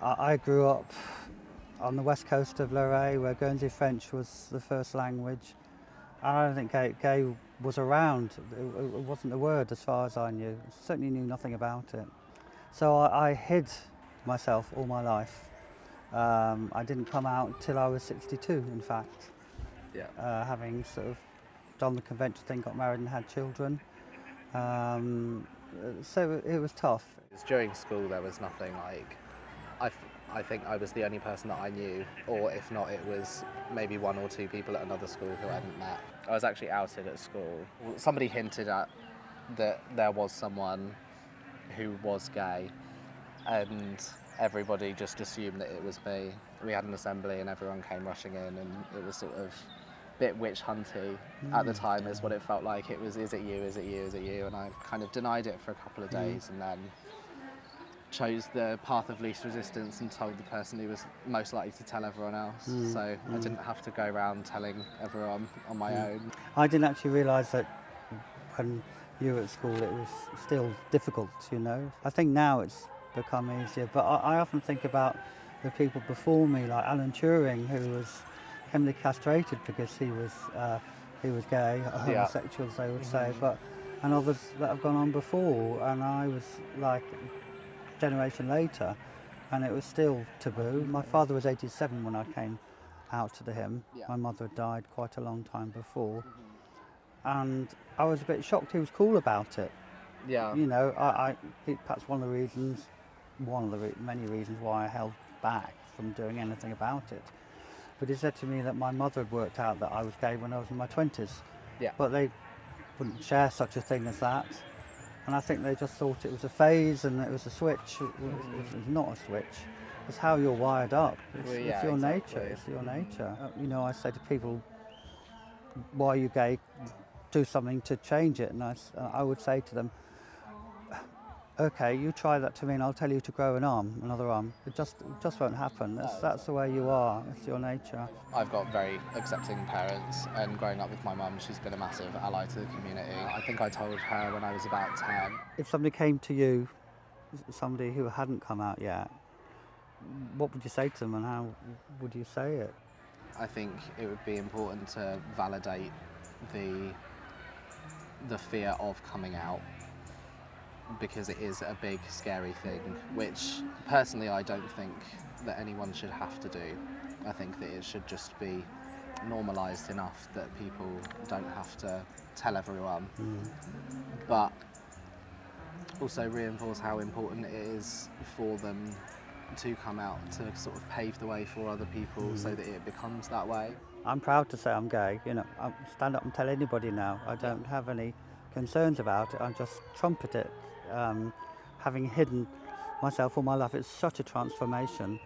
I grew up on the west coast of Lorraine, where Guernsey French was the first language. And I don't think gay was around. It wasn't a word as far as I knew. Certainly knew nothing about it. So I hid myself all my life. I didn't come out till I was 62, in fact. Yeah. Having sort of done the conventional thing, got married and had children. So it was tough. During school there was nothing like, I think I was the only person that I knew, or if not it was maybe one or two people at another school who I hadn't met. I was actually outed at school. Somebody hinted at that there was someone who was gay, and everybody just assumed that it was me. We had an assembly and everyone came rushing in, and it was sort of a bit witch hunty at the time is what it felt like. It was, is it you, is it you, is it you? And I kind of denied it for a couple of days and then chose the path of least resistance and told the person who was most likely to tell everyone else. So I didn't have to go around telling everyone on my own. I didn't actually realise that when you were at school it was still difficult, you know. I think now it's become easier, but I often think about the people before me, like Alan Turing, who was heavily castrated because he was gay, homosexual, as they would say, and others that have gone on before, and I was like a generation later, and it was still taboo. My father was 87 when I came out to him. My mother had died quite a long time before, and I was a bit shocked he was cool about it. Yeah. You know, perhaps one of the many reasons why I held back from doing anything about it. But he said to me that my mother had worked out that I was gay when I was in my 20s. Yeah. But they wouldn't share such a thing as that. And I think they just thought it was a phase and it was a switch. It's not a switch. It's how you're wired up. It's your nature. It's your nature. You know, I say to people, why are you gay? Do something to change it. And I would say to them, okay, you try that to me and I'll tell you to grow another arm. It just won't happen. That's the way you are. It's your nature. I've got very accepting parents, and growing up with my mum, she's been a massive ally to the community. I think I told her when I was about 10. If somebody came to you, somebody who hadn't come out yet, what would you say to them and how would you say it? I think it would be important to validate the fear of coming out, because it is a big, scary thing, which personally I don't think that anyone should have to do. I think that it should just be normalised enough that people don't have to tell everyone, but also reinforce how important it is for them to come out, to sort of pave the way for other people so that it becomes that way. I'm proud to say I'm gay. You know, I stand up and tell anybody now. I don't have any concerns about it. I just trumpet it. Having hidden myself all my life, it's such a transformation.